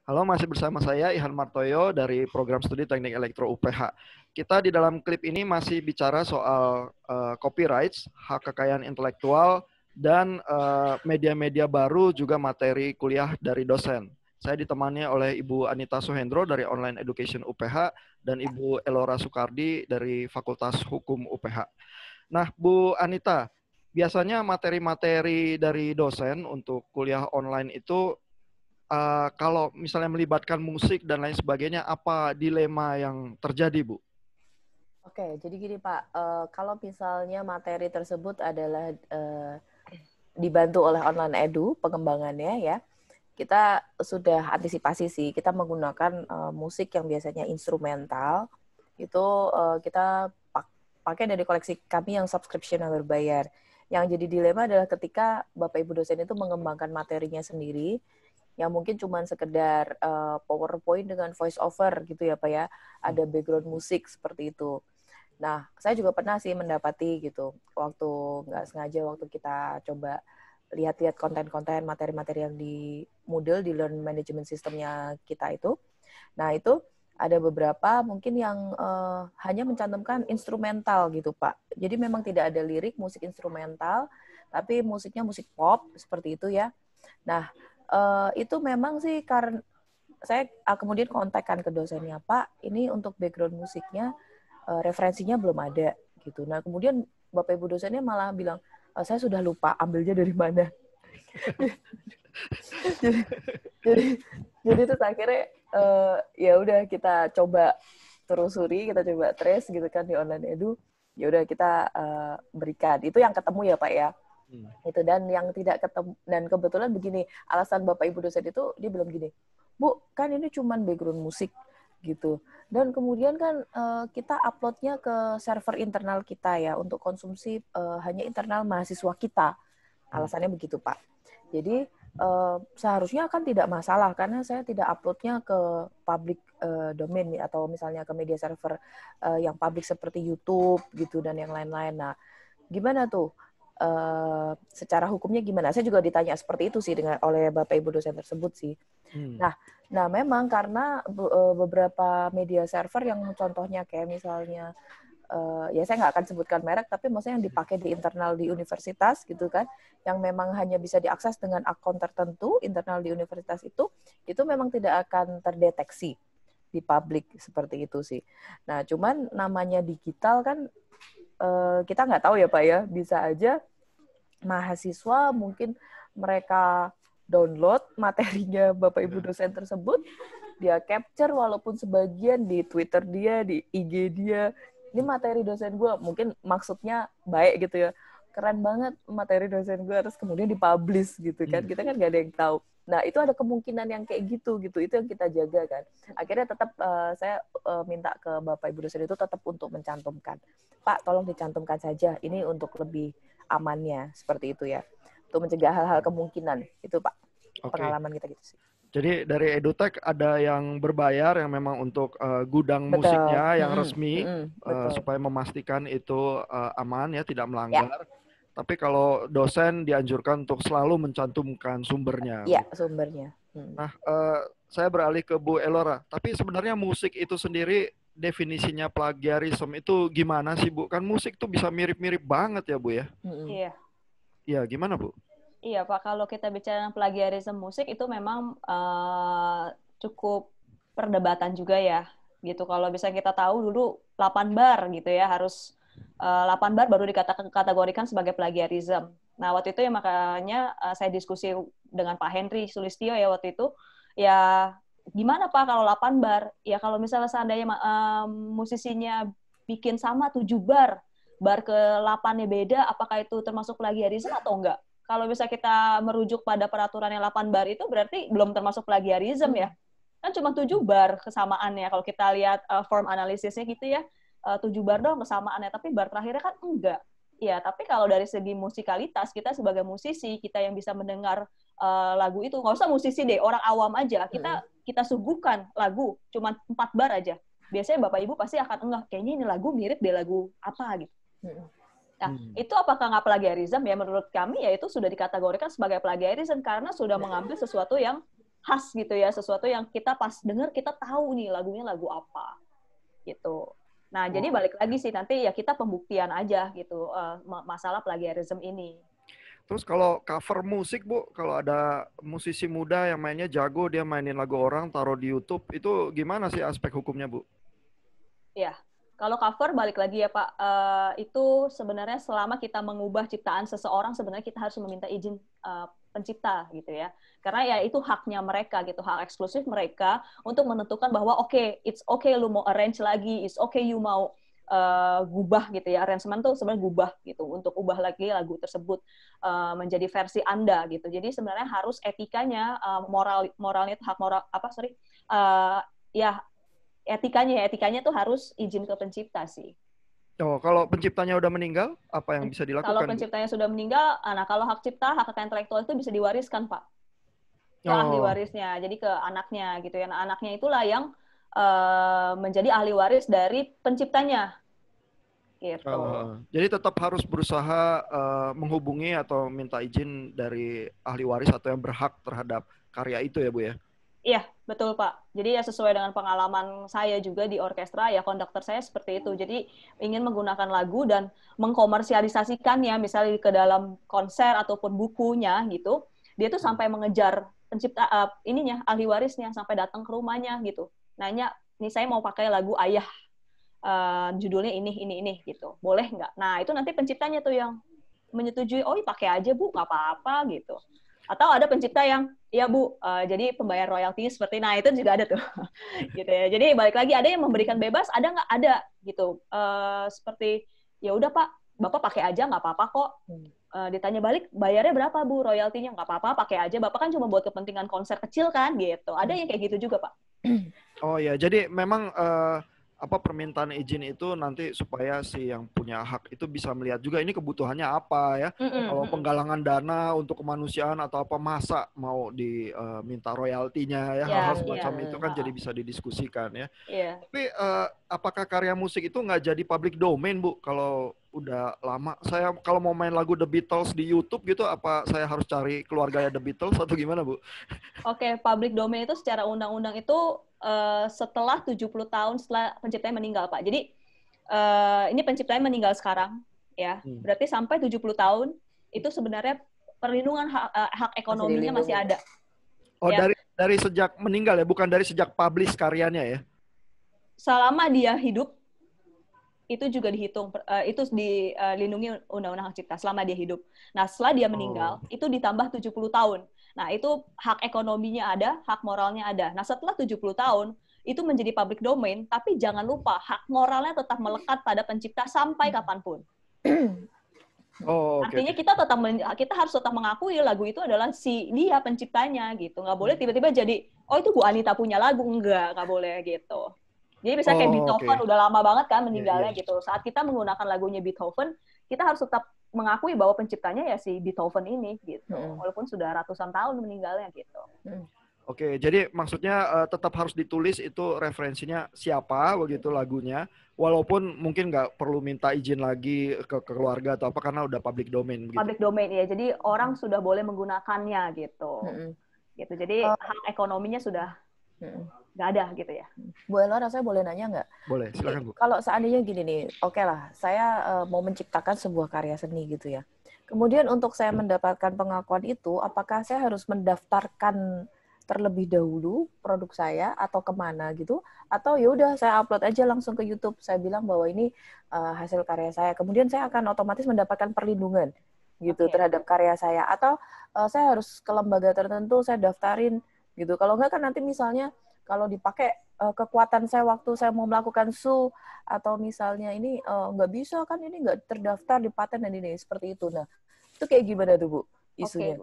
Halo, masih bersama saya Ihan Martoyo dari program studi Teknik Elektro UPH. Kita di dalam klip ini masih bicara soal copyrights, hak kekayaan intelektual, dan media-media baru juga materi kuliah dari dosen. Saya ditemani oleh Ibu Anita Suhendro dari Online Education UPH dan Ibu Elora Sukardi dari Fakultas Hukum UPH. Nah, Bu Anita, biasanya materi-materi dari dosen untuk kuliah online itu kalau misalnya melibatkan musik dan lain sebagainya, apa dilema yang terjadi, Bu? Oke, jadi gini Pak, kalau misalnya materi tersebut adalah dibantu oleh online edu pengembangannya ya, kita sudah antisipasi sih, kita menggunakan musik yang biasanya instrumental, itu kita pakai dari koleksi kami yang subscription yang berbayar. Yang jadi dilema adalah ketika Bapak Ibu dosen itu mengembangkan materinya sendiri, yang mungkin cuma sekedar PowerPoint dengan voice over gitu ya Pak ya, ada background musik seperti itu. Nah, saya juga pernah sih mendapati gitu, waktu nggak sengaja waktu kita coba lihat-lihat konten-konten materi-materi yang di Moodle, di Learn Management System-nya kita itu. Nah, itu ada beberapa mungkin yang hanya mencantumkan instrumental gitu, Pak. Jadi memang tidak ada lirik, musik instrumental, tapi musiknya musik pop, seperti itu ya. Nah, itu memang sih karena saya kemudian kontakkan ke dosennya, Pak, ini untuk background musiknya referensinya belum ada gitu. Nah, kemudian Bapak Ibu dosennya malah bilang, saya sudah lupa ambilnya dari mana. jadi, jadi jadi terus akhirnya ya udah kita coba telusuri, kita coba trace gitu kan di online edu. Ya udah kita berikan. Itu yang ketemu ya, Pak ya. Itu dan yang tidak ketemu, dan kebetulan begini, alasan Bapak Ibu dosen itu dia bilang gini, Bu, kan ini cuman background musik gitu. Dan kemudian kan kita uploadnya ke server internal kita ya untuk konsumsi hanya internal mahasiswa kita. Alasannya begitu, Pak. Jadi seharusnya kan tidak masalah karena saya tidak uploadnya ke public domain atau misalnya ke media server yang public seperti YouTube gitu dan yang lain-lain. Nah, gimana tuh? Secara hukumnya gimana? Saya juga ditanya seperti itu sih oleh Bapak Ibu dosen tersebut sih. Nah, memang karena beberapa media server yang contohnya kayak misalnya ya saya nggak akan sebutkan merek, tapi maksudnya yang dipakai di internal di universitas gitu kan, yang memang hanya bisa diakses dengan akun tertentu internal di universitas itu memang tidak akan terdeteksi di publik seperti itu sih. Nah, cuman namanya digital kan kita nggak tahu ya Pak ya, bisa aja mahasiswa mungkin mereka download materinya Bapak Ibu dosen tersebut, dia capture walaupun sebagian di Twitter dia, di IG dia, ini materi dosen gue, mungkin maksudnya baik gitu ya, keren banget materi dosen gue, terus kemudian dipublish gitu kan, kita kan nggak ada yang tahu. Nah, itu ada kemungkinan yang kayak gitu, itu yang kita jaga kan. Akhirnya tetap saya minta ke Bapak Ibu dosen itu tetap untuk mencantumkan. Pak, tolong dicantumkan saja, ini untuk lebih amannya, seperti itu ya. Untuk mencegah hal-hal kemungkinan, itu Pak, pengalaman kita gitu sih. Jadi dari EduTech ada yang berbayar yang memang untuk gudang Betul. musiknya yang resmi Betul. supaya memastikan itu aman ya, tidak Ya, melanggar. Tapi kalau dosen dianjurkan untuk selalu mencantumkan sumbernya. iya sumbernya. Nah, saya beralih ke Bu Elora. Tapi sebenarnya musik itu sendiri definisinya plagiarisme itu gimana sih, Bu? Kan musik tuh bisa mirip-mirip banget ya, Bu ya? Iya. Iya, gimana, Bu? Iya, Pak. Kalau kita bicara plagiarisme musik itu memang cukup perdebatan juga ya. Gitu. Kalau bisa kita tahu dulu 8 bar gitu ya, harus 8 bar baru dikategorikan sebagai plagiarisme. Nah, waktu itu ya makanya saya diskusi dengan Pak Henry Sulistyo ya waktu itu. Ya, gimana Pak kalau 8 bar? Ya kalau misalnya seandainya musisinya bikin sama 7 bar, bar ke-8-nya beda, apakah itu termasuk plagiarisme atau enggak? Kalau bisa kita merujuk pada peraturan yang 8 bar itu berarti belum termasuk plagiarisme ya. Kan cuma 7 bar kesamaannya. Kalau kita lihat form analisisnya gitu ya, 7 bar dong kesamaannya, tapi bar terakhirnya kan enggak. Ya, tapi kalau dari segi musikalitas, kita sebagai musisi, kita yang bisa mendengar lagu itu, nggak usah musisi deh, orang awam aja, kita suguhkan lagu, cuma 4 bar aja. Biasanya Bapak Ibu pasti akan enggak, kayaknya ini lagu mirip deh lagu apa gitu. Nah, itu apakah nggak plagiarisme? Ya menurut kami ya itu sudah dikategorikan sebagai plagiarisme karena sudah mengambil sesuatu yang khas gitu ya, sesuatu yang kita pas denger kita tahu nih lagunya lagu apa gitu. Nah, jadi balik lagi sih nanti ya kita pembuktian aja gitu masalah plagiarism ini. Terus kalau cover musik, Bu, kalau ada musisi muda yang mainnya jago, dia mainin lagu orang, taruh di YouTube, itu gimana sih aspek hukumnya, Bu? Ya, kalau cover balik lagi ya Pak, itu sebenarnya selama kita mengubah ciptaan seseorang, sebenarnya kita harus meminta izin pencipta gitu ya. Karena ya itu haknya mereka gitu, hak eksklusif mereka untuk menentukan bahwa it's okay lu mau arrange lagi, it's okay you mau gubah gitu ya, arrangement tuh sebenarnya gubah gitu untuk ubah lagi lagu tersebut menjadi versi Anda gitu. Jadi sebenarnya harus etikanya, moralnya itu hak moral ya etikanya tuh harus izin ke pencipta sih. Oh, kalau penciptanya udah meninggal, apa yang bisa dilakukan? Kalau penciptanya sudah meninggal, nah kalau hak cipta, hak kekayaan intelektual itu bisa diwariskan Pak ke ahli warisnya, jadi ke anaknya gitu ya. Nah, anaknya itulah yang menjadi ahli waris dari penciptanya. Gitu. Jadi tetap harus berusaha menghubungi atau minta izin dari ahli waris atau yang berhak terhadap karya itu ya Bu ya? Iya, betul Pak. Jadi ya sesuai dengan pengalaman saya juga di orkestra, ya konduktor saya seperti itu. Jadi ingin menggunakan lagu dan mengkomersialisasikannya, misalnya ke dalam konser ataupun bukunya gitu. Dia tuh sampai mengejar pencipta ahli warisnya, sampai datang ke rumahnya gitu. Nanya, nih saya mau pakai lagu Ayah, judulnya ini gitu. Boleh nggak? Nah itu nanti penciptanya tuh yang menyetujui, oh pakai aja Bu, nggak apa-apa gitu. Atau ada pencipta yang, ya Bu, jadi pembayar royalti seperti, nah itu juga ada tuh, gitu ya. Jadi balik lagi ada yang memberikan bebas, ada nggak? Ada, gitu. Seperti, ya udah Pak, Bapak pakai aja, nggak apa-apa kok. Ditanya balik, bayarnya berapa Bu royaltinya? Nggak apa-apa, pakai aja. Bapak kan cuma buat kepentingan konser kecil kan, gitu. Ada yang kayak gitu juga Pak. Oh ya, jadi memang permintaan izin itu nanti supaya si yang punya hak itu bisa melihat juga ini kebutuhannya apa ya. Kalau penggalangan dana untuk kemanusiaan atau apa, masa mau diminta royaltinya ya, hal-hal semacam itu kan jadi bisa didiskusikan ya. Tapi apakah karya musik itu nggak jadi public domain Bu kalau udah lama? Saya kalau mau main lagu The Beatles di YouTube gitu, apa saya harus cari keluarganya The Beatles atau gimana Bu? Oke, public domain itu secara undang-undang itu setelah 70 tahun setelah penciptanya meninggal, Pak. Jadi ini penciptanya meninggal sekarang, ya. Berarti sampai 70 tahun itu sebenarnya perlindungan hak ekonominya masih ada. Oh, ya. Dari sejak meninggal ya, bukan dari sejak publish karyanya ya? Selama dia hidup itu juga dihitung, itu dilindungi Undang-Undang Hak Cipta selama dia hidup. Nah, setelah dia meninggal, itu ditambah 70 tahun. Nah, itu hak ekonominya ada, hak moralnya ada. Nah, setelah 70 tahun, itu menjadi public domain, tapi jangan lupa, hak moralnya tetap melekat pada pencipta sampai kapanpun. Artinya kita harus tetap mengakui lagu itu adalah dia penciptanya, gitu. Nggak boleh tiba-tiba jadi, oh itu Bu Anita punya lagu. Nggak boleh gitu. Jadi misalnya kayak Beethoven, udah lama banget kan meninggalnya gitu. Saat kita menggunakan lagunya Beethoven, kita harus tetap mengakui bahwa penciptanya ya si Beethoven ini gitu. Walaupun sudah ratusan tahun meninggalnya gitu. Oke, jadi maksudnya tetap harus ditulis itu referensinya siapa begitu lagunya, walaupun mungkin nggak perlu minta izin lagi ke keluarga atau apa karena udah public domain. Begitu. Public domain ya, jadi orang sudah boleh menggunakannya gitu. Gitu. Jadi hak ekonominya sudah nggak ada gitu ya. Bu Elora, saya boleh nanya nggak? Boleh, silakan Bu. Kalau seandainya gini nih, oke lah, saya mau menciptakan sebuah karya seni gitu ya. Kemudian untuk saya mendapatkan pengakuan itu, apakah saya harus mendaftarkan terlebih dahulu produk saya atau kemana gitu? Atau ya udah saya upload aja langsung ke YouTube, saya bilang bahwa ini hasil karya saya. Kemudian saya akan otomatis mendapatkan perlindungan gitu terhadap karya saya. Atau saya harus ke lembaga tertentu, saya daftarin gitu. Kalau enggak kan nanti misalnya kalau dipakai kekuatan saya waktu saya mau melakukan SU atau misalnya ini nggak bisa kan, ini nggak terdaftar di paten dan ini seperti itu. Nah itu kayak gimana tuh Bu isunya?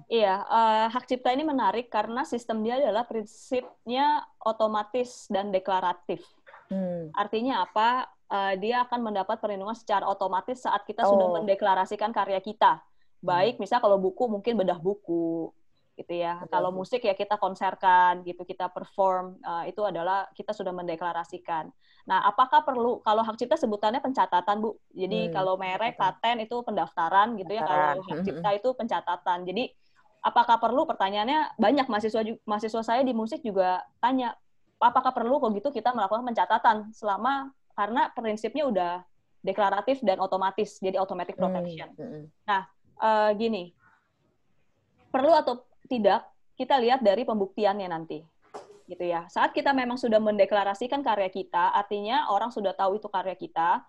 Iya, hak cipta ini menarik karena sistem dia adalah prinsipnya otomatis dan deklaratif. Artinya apa? Dia akan mendapat perlindungan secara otomatis saat kita sudah mendeklarasikan karya kita. Baik, misal kalau buku mungkin bedah buku, gitu ya. Kalau musik ya kita konserkan, gitu, kita perform, itu adalah kita sudah mendeklarasikan. Nah, apakah perlu, kalau hak cipta sebutannya pencatatan, Bu. Jadi kalau merek, paten itu pendaftaran gitu ya, kalau hak cipta itu pencatatan. Jadi apakah perlu? Pertanyaannya banyak, mahasiswa saya di musik juga tanya, apakah perlu kok gitu kita melakukan pencatatan karena prinsipnya udah deklaratif dan otomatis, jadi automatic protection. Nah, gini, perlu atau tidak kita lihat dari pembuktiannya nanti, gitu ya. Saat kita memang sudah mendeklarasikan karya kita, artinya orang sudah tahu itu karya kita.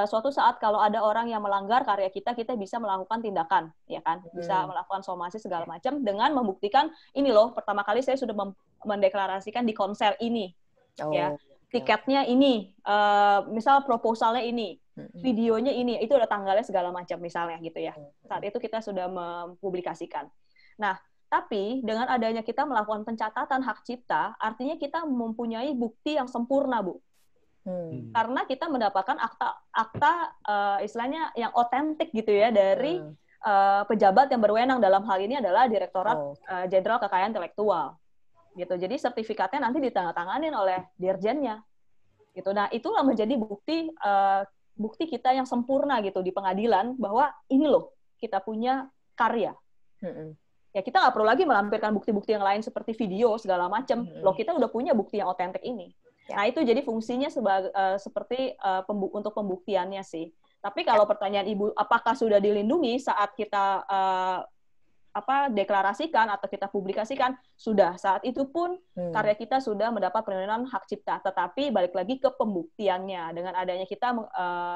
Suatu saat kalau ada orang yang melanggar karya kita, kita bisa melakukan tindakan, ya kan? Bisa melakukan somasi segala macam dengan membuktikan ini loh, pertama kali saya sudah mendeklarasikan di konser ini, ya. Tiketnya ini, misal proposalnya ini, videonya ini, itu ada tanggalnya segala macam misalnya gitu ya. Saat itu kita sudah mempublikasikan. Nah, tapi dengan adanya kita melakukan pencatatan hak cipta, artinya kita mempunyai bukti yang sempurna, Bu. Karena kita mendapatkan akta istilahnya yang otentik gitu ya dari pejabat yang berwenang, dalam hal ini adalah Direktorat Jenderal Kekayaan Intelektual. Gitu. Jadi sertifikatnya nanti ditandatanganin oleh dirjennya. Gitu. Nah, itulah menjadi bukti kita yang sempurna gitu di pengadilan bahwa ini loh kita punya karya. Ya kita nggak perlu lagi melampirkan bukti-bukti yang lain seperti video segala macam. Loh kita udah punya bukti yang otentik ini. Nah, itu jadi fungsinya seperti untuk pembuktiannya sih. Tapi kalau pertanyaan Ibu, apakah sudah dilindungi saat kita deklarasikan atau kita publikasikan? Sudah. Saat itu pun karya kita sudah mendapat perlindungan hak cipta. Tetapi balik lagi ke pembuktiannya. Dengan adanya kita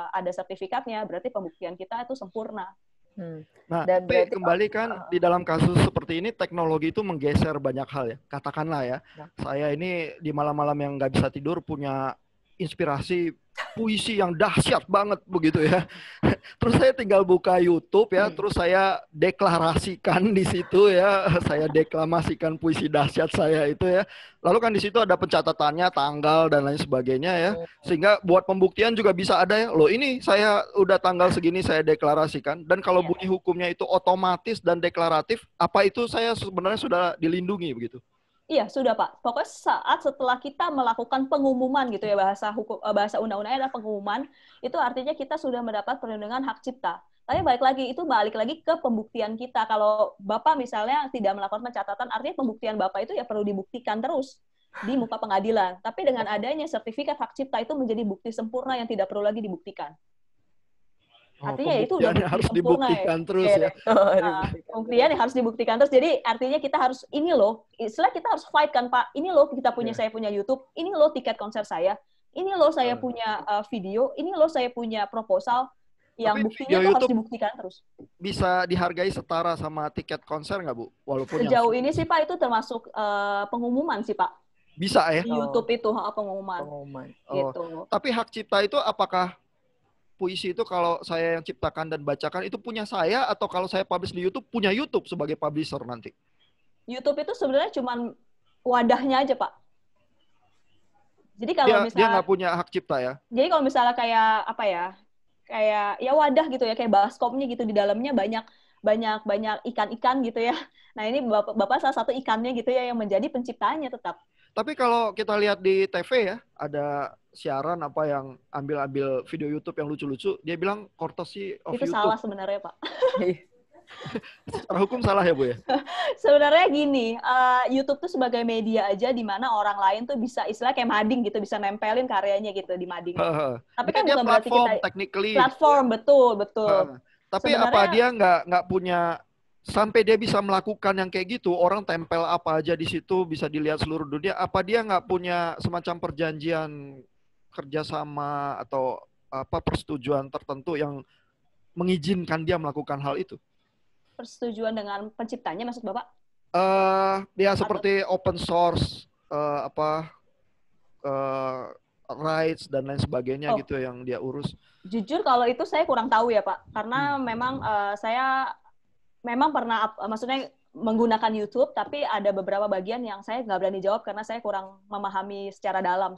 ada sertifikatnya, berarti pembuktian kita itu sempurna. Nah, tapi kembali kan di dalam kasus seperti ini teknologi itu menggeser banyak hal ya. Katakanlah ya, saya ini di malam-malam yang nggak bisa tidur punya inspirasi puisi yang dahsyat banget begitu ya. Terus saya tinggal buka YouTube ya, terus saya deklarasikan di situ ya, saya deklamasikan puisi dahsyat saya itu ya. Lalu kan di situ ada pencatatannya, tanggal dan lain sebagainya ya. Sehingga buat pembuktian juga bisa ada ya. Loh ini saya udah tanggal segini saya deklarasikan, dan kalau bunyi hukumnya itu otomatis dan deklaratif, apa itu saya sebenarnya sudah dilindungi begitu? Iya, sudah Pak. Pokoknya setelah kita melakukan pengumuman gitu ya, bahasa undang-undangnya adalah pengumuman, itu artinya kita sudah mendapat perlindungan hak cipta. Tapi balik lagi ke pembuktian kita. Kalau Bapak misalnya tidak melakukan pencatatan, artinya pembuktian Bapak itu ya perlu dibuktikan terus di muka pengadilan. Tapi dengan adanya sertifikat hak cipta itu menjadi bukti sempurna yang tidak perlu lagi dibuktikan. Artinya itu udah harus dibuktikan terus ya. Pembuktian harus dibuktikan terus. Jadi artinya kita harus ini loh, istilah kita harus fight kan Pak. Ini loh saya punya YouTube, ini loh tiket konser saya, ini loh saya punya video, ini loh saya punya proposal yang buktinya itu harus dibuktikan terus. Bisa dihargai setara sama tiket konser nggak Bu? Walaupun sejauh ini sih Pak itu termasuk pengumuman sih Pak. Bisa ya? Di YouTube itu pengumuman. Gitu. Tapi hak cipta itu apakah puisi itu kalau saya yang ciptakan dan bacakan itu punya saya, atau kalau saya publish di YouTube punya YouTube sebagai publisher nanti? YouTube itu sebenarnya cuma wadahnya aja Pak. Jadi kalau misalnya dia nggak punya hak cipta ya? Jadi kalau misalnya kayak wadah gitu ya, kayak baskomnya gitu, di dalamnya banyak ikan-ikan gitu ya. Nah ini Bapak salah satu ikannya gitu ya yang menjadi penciptanya tetap. Tapi kalau kita lihat di TV ya, ada siaran yang ambil video YouTube yang lucu-lucu, dia bilang courtesy of itu YouTube. Itu salah sebenarnya Pak. Secara hukum salah ya Bu ya? Sebenarnya gini, YouTube tuh sebagai media aja di mana orang lain tuh bisa istilah kayak mading gitu, bisa nempelin karyanya gitu di mading. Tapi kan bukan berarti kita platform, betul. Tapi sebenarnya, apa dia nggak punya, sampai dia bisa melakukan yang kayak gitu, orang tempel apa aja di situ bisa dilihat seluruh dunia, apa dia nggak punya semacam perjanjian kerjasama atau persetujuan tertentu yang mengizinkan dia melakukan hal itu? Persetujuan dengan penciptanya maksud Bapak? Ya seperti open source, rights dan lain sebagainya gitu yang dia urus. Jujur kalau itu saya kurang tahu ya Pak, karena memang saya memang pernah, maksudnya menggunakan YouTube, tapi ada beberapa bagian yang saya nggak berani jawab karena saya kurang memahami secara dalam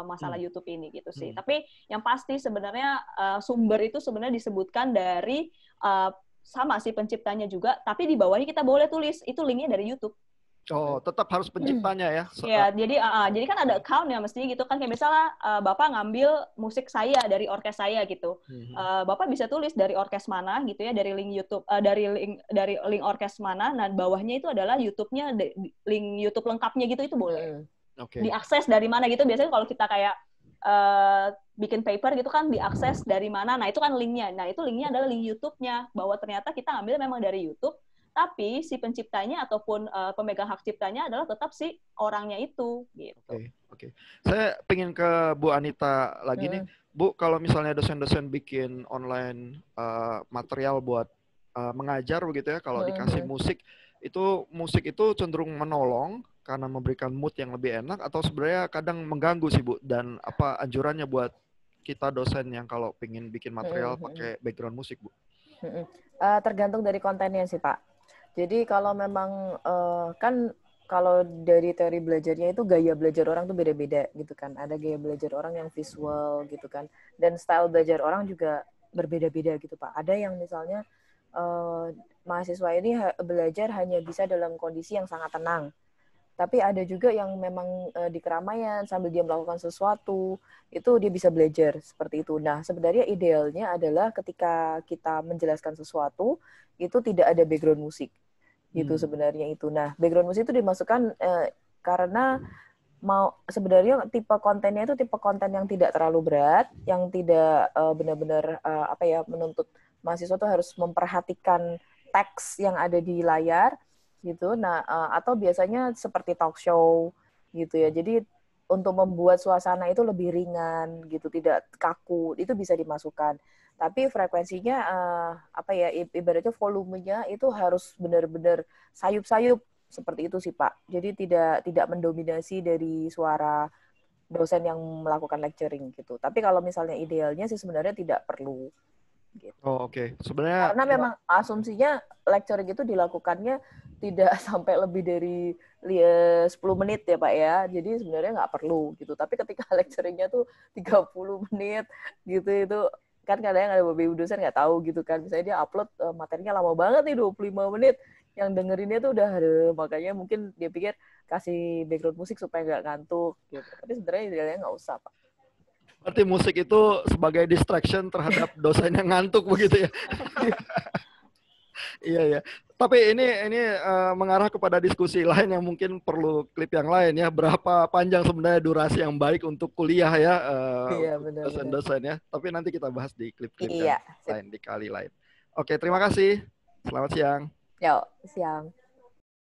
masalah YouTube ini gitu sih. Tapi yang pasti sebenarnya sumber itu sebenarnya disebutkan dari sama si penciptanya juga, tapi di bawahnya kita boleh tulis itu linknya dari YouTube. Oh, tetap harus penciptanya ya. Iya, jadi kan ada account ya mestinya gitu kan, kayak misalnya Bapak ngambil musik saya dari orkes saya gitu. Bapak bisa tulis dari orkes mana gitu ya, dari link YouTube dari link orkes mana, nah bawahnya itu adalah YouTube-nya, link YouTube lengkapnya gitu, itu boleh. Diakses dari mana gitu, biasanya kalau kita kayak bikin paper gitu kan, diakses dari mana, nah itu kan linknya. Nah itu linknya adalah link YouTube-nya, bahwa ternyata kita ngambil memang dari YouTube, tapi si penciptanya ataupun pemegang hak ciptanya adalah tetap si orangnya itu gitu. Oke. Saya pengen ke Bu Anita lagi nih. Bu, kalau misalnya dosen-dosen bikin online material buat mengajar begitu ya, kalau dikasih musik itu cenderung menolong karena memberikan mood yang lebih enak, atau sebenarnya kadang mengganggu sih Bu, dan apa anjurannya buat kita dosen yang kalau pengen bikin material pakai background musik, Bu? Tergantung dari kontennya sih Pak. Jadi kalau memang kan kalau dari teori belajarnya itu gaya belajar orang tuh beda-beda gitu kan. Ada gaya belajar orang yang visual gitu kan. Dan style belajar orang juga berbeda-beda gitu Pak. Ada yang misalnya mahasiswa ini belajar hanya bisa dalam kondisi yang sangat tenang. Tapi ada juga yang memang di keramaian sambil dia melakukan sesuatu, itu dia bisa belajar seperti itu. Nah, sebenarnya idealnya adalah ketika kita menjelaskan sesuatu, itu tidak ada background musik. Gitu sebenarnya itu. Nah, background musik itu dimasukkan karena sebenarnya tipe kontennya itu tipe konten yang tidak terlalu berat, yang tidak benar-benar menuntut mahasiswa itu harus memperhatikan teks yang ada di layar gitu. Nah, atau biasanya seperti talk show gitu ya. Jadi untuk membuat suasana itu lebih ringan gitu, tidak kaku, itu bisa dimasukkan. Tapi frekuensinya ibaratnya volumenya itu harus benar-benar sayup-sayup seperti itu sih Pak. Jadi tidak mendominasi dari suara dosen yang melakukan lecturing gitu. Tapi kalau misalnya idealnya sih sebenarnya tidak perlu. Gitu. Oh, oke. Sebenarnya karena memang asumsinya lecturing itu dilakukannya tidak sampai lebih dari 10 menit ya Pak ya. Jadi sebenarnya nggak perlu gitu. Tapi ketika lecturingnya tuh 30 menit gitu, itu kan kadang ada beberapa dosen nggak tahu gitu kan. Misalnya dia upload materinya lama banget nih 25 menit. Yang dengerinnya tuh udah makanya mungkin dia pikir kasih background musik supaya nggak ngantuk gitu. Tapi sebenarnya idealnya nggak usah Pak. Berarti musik itu sebagai distraction terhadap dosen yang ngantuk begitu ya. Iya ya. Tapi ini mengarah kepada diskusi lain yang mungkin perlu klip yang lain ya. Berapa panjang sebenarnya durasi yang baik untuk kuliah ya, dosen-dosen ya. Tapi nanti kita bahas di klip-klip yang lain, di kali lain. Oke, terima kasih. Selamat siang. Yo, siang.